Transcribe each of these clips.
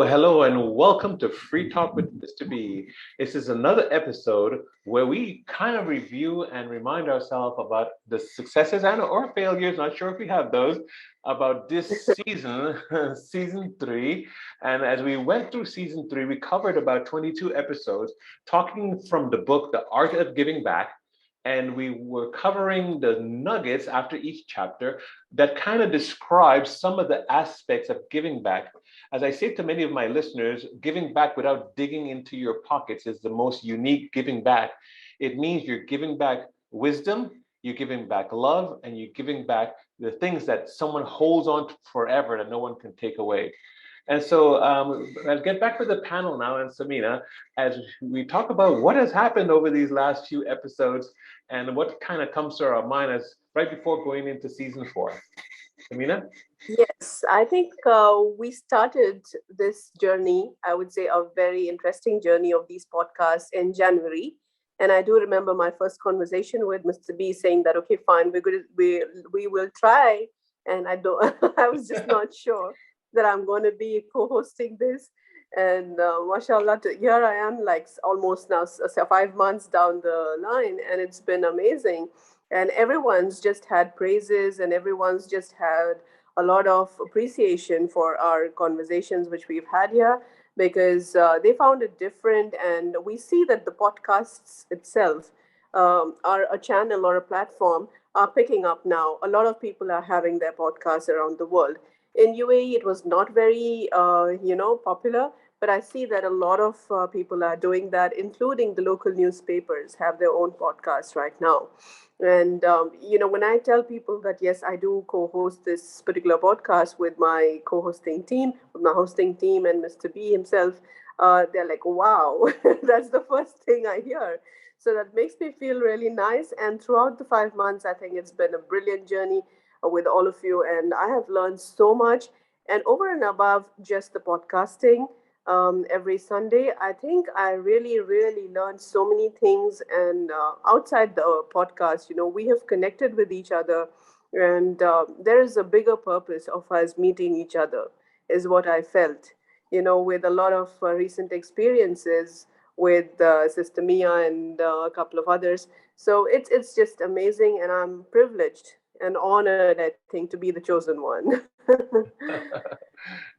Hello, and welcome to Free Talk with Mr. B. This is another episode where we kind of review and remind ourselves about the successes and or failures, not sure if we have those, about this season, season three. And as we went through season three, we covered about 22 episodes, talking from the book, The Art of Giving Back. And we were covering the nuggets after each chapter that kind of describes some of the aspects of giving back. As I say to many of my listeners, giving back without digging into your pockets is the most unique giving back. It means you're giving back wisdom, you're giving back love, and you're giving back the things that someone holds on to forever that no one can take away. And so I'll get back to the panel now and Sameena as we talk about what has happened over these last few episodes and what kind of comes to our mind as right before going into season four. Sameena? Yes, I think we started this journey, I would say a very interesting journey of these podcasts in January. And I do remember my first conversation with Mr. B saying that, okay, fine, we will try. And I don't, I was just not sure that I'm going to be co-hosting this. And mashallah, here I am, like almost now 5 months down the line, and it's been amazing. And everyone's just had praises, and everyone's just had a lot of appreciation for our conversations which we've had here because they found it different, and we see that the podcasts itself are a channel or a platform are picking up now. A lot of people are having their podcasts around the world. In UAE, it was not very popular, but I see that a lot of people are doing that, including the local newspapers have their own podcasts right now. And when I tell people that yes, I do co-host this particular podcast with my co-hosting team, with my hosting team, and Mr. B himself, they're like, "Wow, that's the first thing I hear." So that makes me feel really nice. And throughout the 5 months, I think it's been a brilliant journey with all of you, and I have learned so much. And over and above just the podcasting, every Sunday. I think I really, really learned so many things. And outside the podcast, we have connected with each other. And there is a bigger purpose of us meeting each other, is what I felt, with a lot of recent experiences with Sister Mia and a couple of others. So it's just amazing. And I'm privileged and honored, I think, to be the chosen one.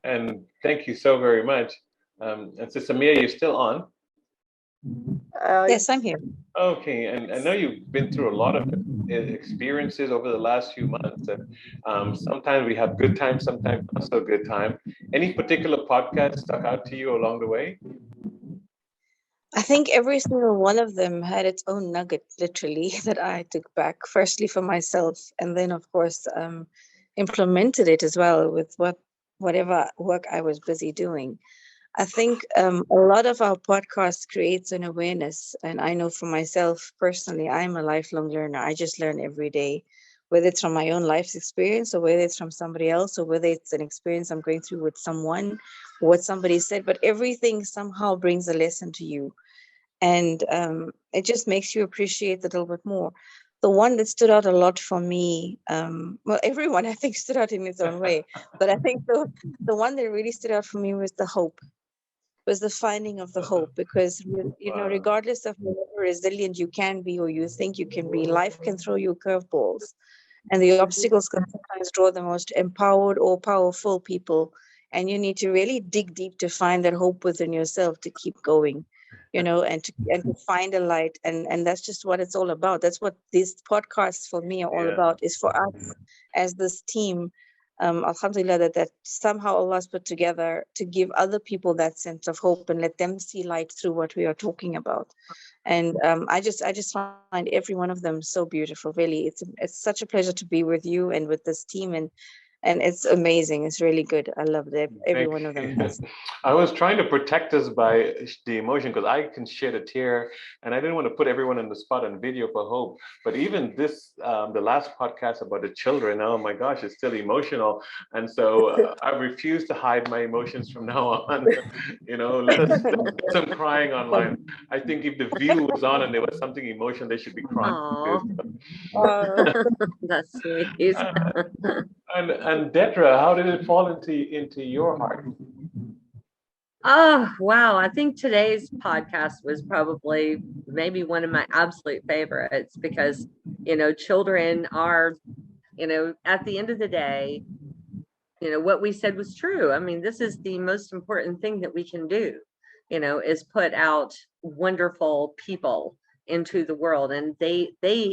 And thank you so very much. And so, Samir, you're still on? Yes, I'm here. Okay, and I know you've been through a lot of experiences over the last few months. And sometimes we have good times, sometimes not so good time. Any particular podcast stuck out to you along the way? I think every single one of them had its own nugget, literally, that I took back, firstly for myself, and then, of course, implemented it as well with whatever work I was busy doing. I think a lot of our podcast creates an awareness. And I know for myself personally, I'm a lifelong learner. I just learn every day, whether it's from my own life's experience or whether it's from somebody else or whether it's an experience I'm going through with someone, or what somebody said. But everything somehow brings a lesson to you. And it just makes you appreciate it a little bit more. The one that stood out a lot for me, well, everyone I think stood out in its own way, but I think the one that really stood out for me was the hope, was the finding of the hope, because regardless of how resilient you can be or you think you can be, life can throw you curveballs, and the obstacles can sometimes draw the most empowered or powerful people, and you need to really dig deep to find that hope within yourself to keep going, and to find a light, and that's just what it's all about. That's what these podcasts for me are all about, is for us as this team, alhamdulillah, that somehow Allah's put together to give other people that sense of hope and let them see light through what we are talking about. And I just find every one of them so beautiful. Really, it's such a pleasure to be with you and with this team, and And it's amazing. It's really good. I love every Thank one of them. you. I was trying to protect us by the emotion because I can shed a tear, and I didn't want to put everyone on the spot on video for hope. But even this, the last podcast about the children, oh my gosh, it's still emotional, and so I refuse to hide my emotions from now on. Let us some crying online. I think if the view was on and there was something emotional, they should be crying. That's sweet. And Dedra, how did it fall into your heart? Oh, wow. I think today's podcast was probably maybe one of my absolute favorites because, children are, at the end of the day, what we said was true. I mean, this is the most important thing that we can do, is put out wonderful people into the world, and they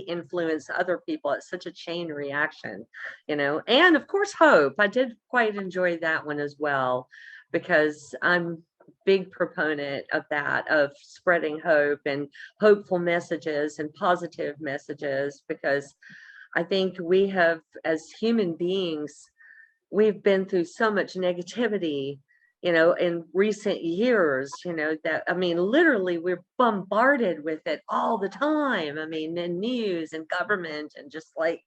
influence other people at such a chain reaction, and of course hope. I did quite enjoy that one as well, because I'm big proponent of that, of spreading hope and hopeful messages and positive messages, because I think we have, as human beings, we've been through so much negativity, in recent years, that, I mean, literally we're bombarded with it all the time. I mean, in news and government, and just like,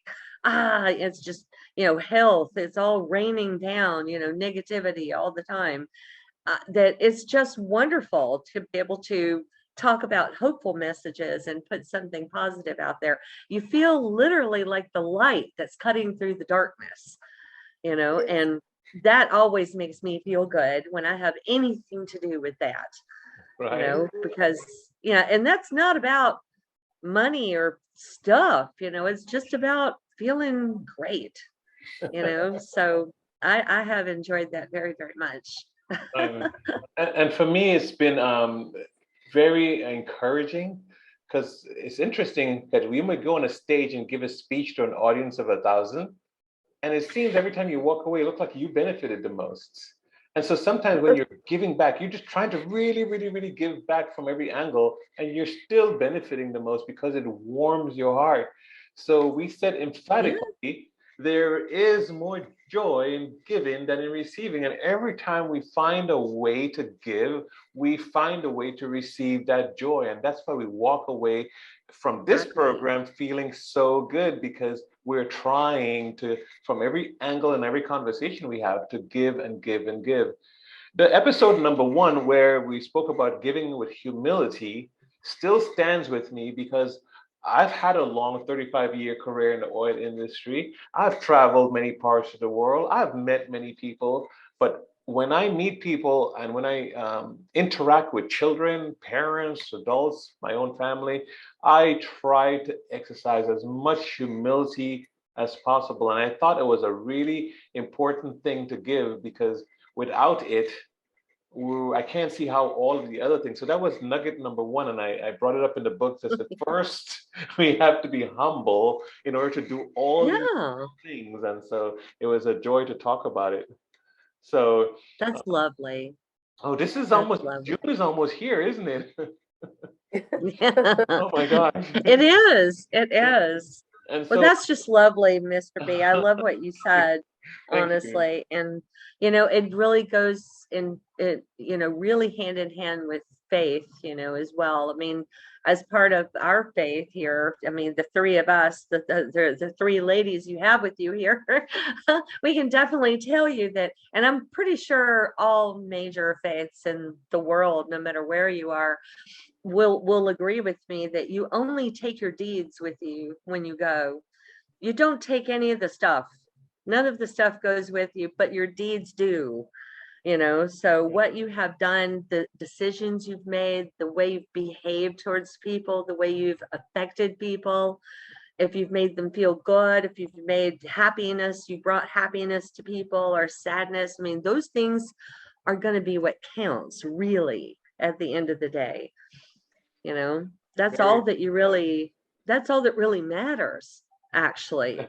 it's just, health, it's all raining down, negativity all the time. That it's just wonderful to be able to talk about hopeful messages and put something positive out there. You feel literally like the light that's cutting through the darkness, and that always makes me feel good when I have anything to do with that, Right. because, and that's not about money or stuff, it's just about feeling great, so I have enjoyed that very, very much. And for me, it's been very encouraging because it's interesting that we might go on a stage and give a speech to an audience of 1,000. And it seems every time you walk away, it looks like you benefited the most. And so sometimes when you're giving back, you're just trying to really, really, really give back from every angle, and you're still benefiting the most because it warms your heart. So we said emphatically, there is more joy in giving than in receiving. And every time we find a way to give, we find a way to receive that joy. And that's why we walk away from this program feeling so good, because we're trying to, from every angle and every conversation we have, to give and give and give. The episode number 1, where we spoke about giving with humility, still stands with me because I've had a long 35-year career in the oil industry. I've traveled many parts of the world. I've met many people. But when I meet people and when I interact with children, parents, adults, my own family, I try to exercise as much humility as possible. And I thought it was a really important thing to give, because without it, I can't see how all of the other things. So that was nugget number 1, and I brought it up in the book. That the first, we have to be humble in order to do all these things. And so it was a joy to talk about it. So that's lovely. Oh, this is almost June is almost here, isn't it? Oh my gosh. It is. It is. And Well, so that's just lovely, Mr. B. I love what you said, honestly. And, it really goes in, it, really hand in hand with faith, as well. I mean, as part of our faith here, I mean, the three of us, the three ladies you have with you here, we can definitely tell you that, and I'm pretty sure all major faiths in the world, no matter where you are, will agree with me that you only take your deeds with you when you go. You don't take any of the stuff. None of the stuff goes with you, but your deeds do. So what you have done, the decisions you've made, the way you've behaved towards people, the way you've affected people, if you've made them feel good, if you've made happiness, you brought happiness to people, or sadness, I mean, those things are going to be what counts, really, at the end of the day. That's all that that's all that really matters, actually.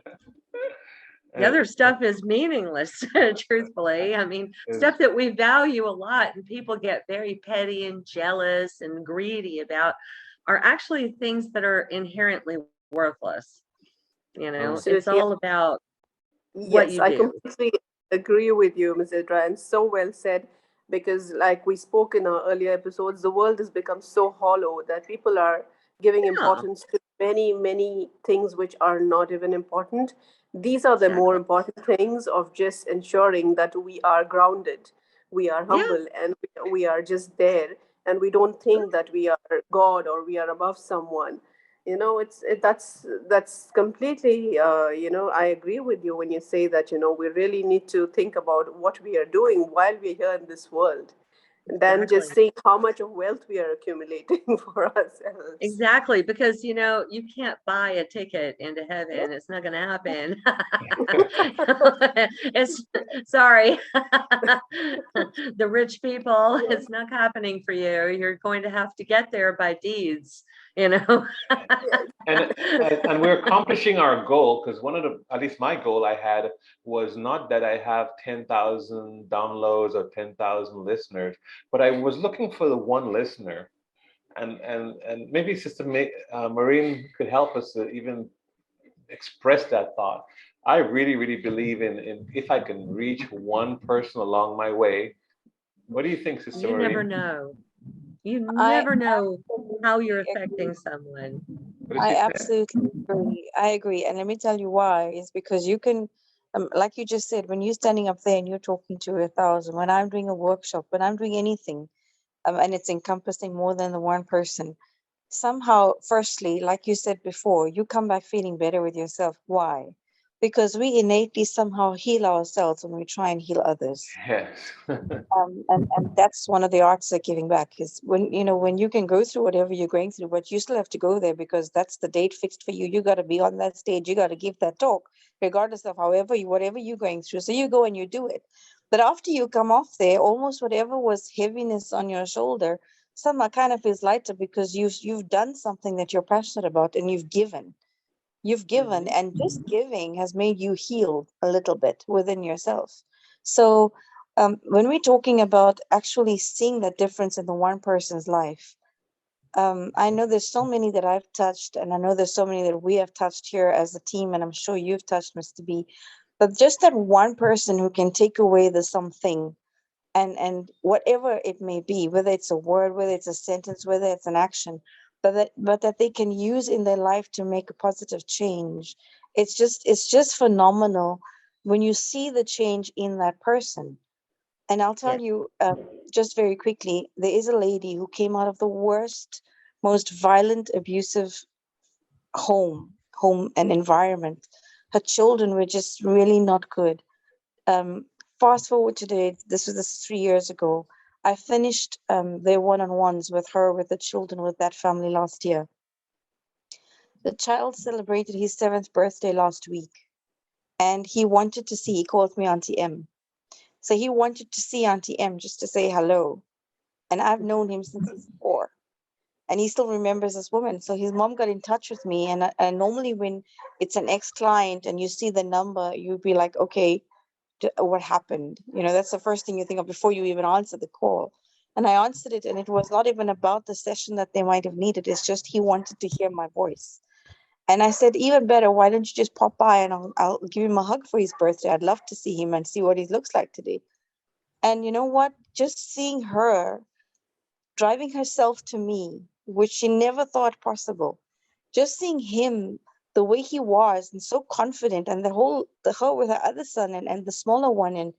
The other stuff is meaningless, truthfully. I mean, stuff that we value a lot and people get very petty and jealous and greedy about are actually things that are inherently worthless. It's all about what Yes, you I do. completely agree with you, Ms. Idra, and so well said. Because, like we spoke in our earlier episodes, the world has become so hollow that people are giving Yeah, importance to many, many things which are not even important. These are the more exactly. important things of just ensuring that we are grounded, we are Yeah, humble, and we are just there, and we don't think that we are God or we are above someone. That's completely, I agree with you when you say that, we really need to think about what we are doing while we're here in this world, than just exactly. seeing how much of wealth we are accumulating for ourselves. Exactly, because you can't buy a ticket into heaven. It's not going to happen. It's sorry. The rich people, it's not happening for you. You're going to have to get there by deeds, you know. Yes. And we're accomplishing our goal, because one of the, at least my goal I had, was not that I have 10,000 downloads or 10,000 listeners, but I was looking for the one listener. And maybe Sister Mehreen could help us to even express that thought. I really, really believe in if I can reach one person along my way. What do you think, Sister You never Mehreen? know. You I never know how you're absolutely agree. affecting someone. What did she I say? absolutely agree. I agree. And let me tell you why. It's because you can, like you just said, when you're standing up there and you're talking to 1,000, when I'm doing a workshop, when I'm doing anything, and it's encompassing more than the one person, somehow, firstly, like you said before, you come back feeling better with yourself. Why? Because we innately somehow heal ourselves when we try and heal others. Yes. And that's one of the arts of giving back is when when you can go through whatever you're going through, but you still have to go there because that's the date fixed for you. You got to be on that stage, you got to give that talk regardless of however you whatever you're going through, so you go and you do it. But after you come off there, almost whatever was heaviness on your shoulder somehow kind of feels lighter because you've done something that you're passionate about and you've given, Mhm. and just giving has made you heal a little bit within yourself. So when we're talking about actually seeing the difference in the one person's life, I know there's so many that I've touched, and I know there's so many that we have touched here as a team, and I'm sure you've touched, Mr. B. But just that one person who can take away the something, and whatever it may be, whether it's a word, whether it's a sentence, whether it's an action, but that they can use in their life to make a positive change. It's just phenomenal when you see the change in that person. And I'll tell Yes. you, just very quickly, there is a lady who came out of the worst, most violent, abusive home and environment. Her children were just really not good. um, Fast forward today, this is 3 years ago. I finished their one-on-ones with her, with the children, with that family last year. The child celebrated his 7th birthday last week, and he called me Auntie M. So he wanted to see Auntie M just to say hello. And I've known him since he's 4. And he still remembers this woman. So his mom got in touch with me. And normally, when it's an ex client and you see the number, you'd be like, okay, what happened? That's the first thing you think of before you even answer the call. And I answered it, and it was not even about the session that they might have needed. It's just he wanted to hear my voice. And I said, even better, why don't you just pop by and I'll give him a hug for his birthday? I'd love to see him and see what he looks like today. And you know what? Just seeing her driving herself to me, which she never thought possible. Just seeing him the way he was and so confident, and the her with her other son and the smaller one, and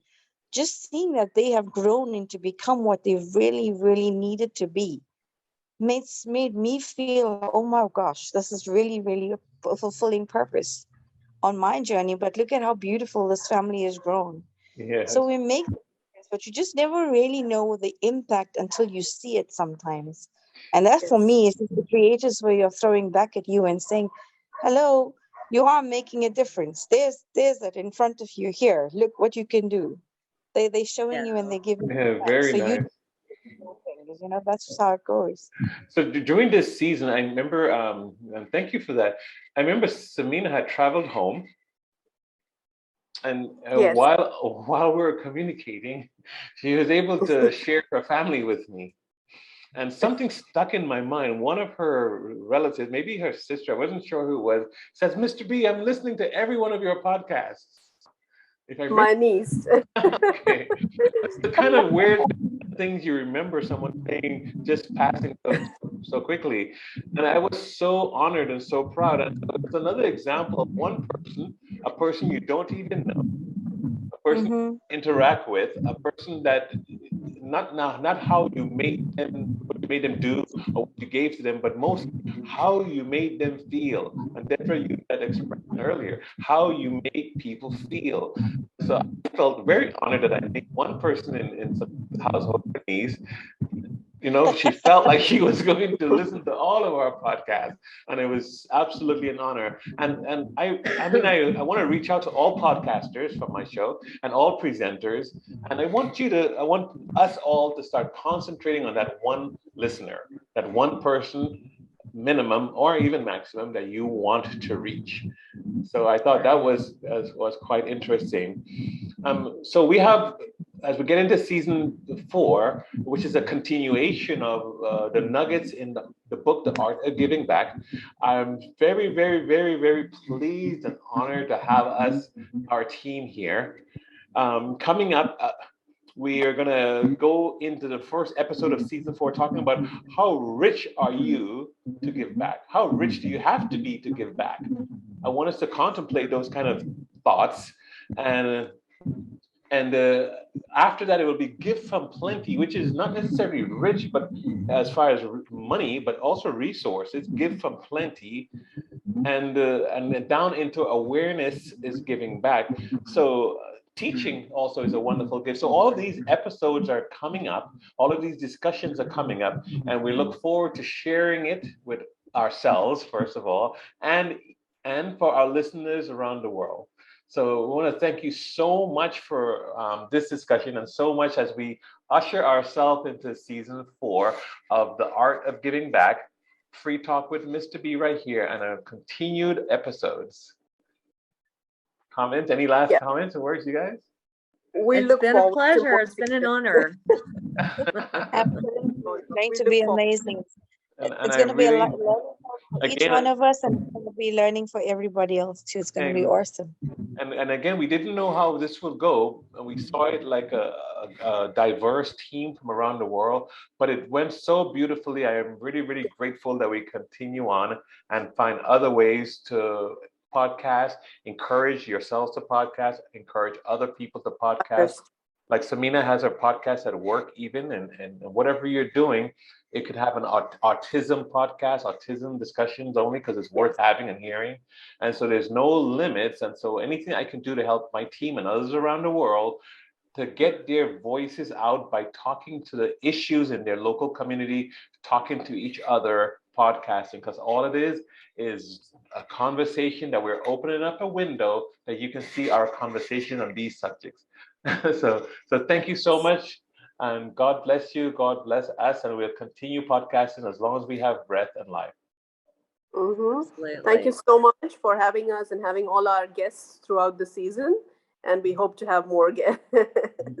just seeing that they have grown into become what they really, really needed to be, made me feel like, oh my gosh, this is really, really a fulfilling purpose on my journey. But look at how beautiful this family has grown. So Yes. we make this, but you just never really know the impact until you see it sometimes. And that for Yes. me is just the creators where you're throwing back at you and saying, hello, you are making a difference. There's that in front of you here. Look what you can do. They showing Yeah. you and they giving you Yeah, back. very So you nice. that's just how it goes. So during this season, I remember, and thank you for that. I remember Sameena had traveled home, and Yes. while we were communicating, she was able to share her family with me. And something stuck in my mind. One of her relatives, maybe her sister, I wasn't sure who it was, says, "Mr. B, I'm listening to every one of your podcasts." If I My niece. okay, that's the kind of weird things you remember someone saying, just passing so quickly. And I was so honored and so proud. And it's another example of one person, a person you don't even know, a person Mm-hmm. you interact with, a person that not how you made them, what you made them do, or what you gave to them, but mostly how you made them feel. And Dedra used that expression earlier, how you made people feel. So I felt very honored that I made one person in some household, Denise, she felt like she was going to listen to all of our podcasts, and it was absolutely an honor. And I want to reach out to all podcasters from my show and all presenters, and I want us all to start concentrating on that one listener, that one person minimum or even maximum that you want to reach. So I thought that was quite interesting. So we have, as we get into season 4, which is a continuation of the nuggets in the book, The Art of Giving Back. I'm very, very, very, very pleased and honored to have our team here. Coming up, we are going to go into the first episode of season 4, talking about how rich are you to give back? How rich do you have to be to give back? I want us to contemplate those kind of thoughts, and after that, it will be give from plenty, which is not necessarily rich, but as far as money, but also resources. Give from plenty, and then down into awareness is giving back. So teaching also is a wonderful gift. So all of these episodes are coming up. All of these discussions are coming up, and we look forward to sharing it with ourselves, first of all, and for our listeners around the world. So we want to thank you so much for this discussion, and so much as we usher ourselves into season 4 of The Art of Giving Back. Free Talk with Mr. B right here, and a continued episodes. Comments? Any last Yeah. comments or words, you guys? We It's look been a forward to pleasure. more It's been an seasons. honor. Absolutely. It's going We to look be forward. amazing. and It's I going to be a really, lot learning for each again, one of us, and it's going to be learning for everybody else too. It's going to be awesome. and again, we didn't know how this would go. We saw it like a diverse team from around the world, but it went so beautifully. I am really, really grateful that we continue on and find other ways to podcast, encourage yourselves to podcast, encourage other people to podcast. Like Sameena has her podcast at work, even, and whatever you're doing, it could have an autism podcast, autism discussions only, because it's worth having and hearing. And so there's no limits. And so anything I can do to help my team and others around the world to get their voices out by talking to the issues in their local community, talking to each other, podcasting, because all it is a conversation that we're opening up a window that you can see our conversation on these subjects. so thank you so much, and God bless you, God bless us, and we'll continue podcasting as long as we have breath and life. Thank you so much for having us and having all our guests throughout the season, and we hope to have more guests.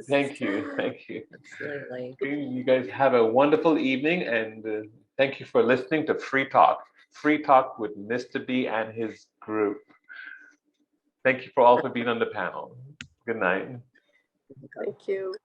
Thank you. Absolutely. You guys have a wonderful evening, and thank you for listening to Free Talk with Mr. B and his group. Thank you for all for being on the panel. Good night. Thank you.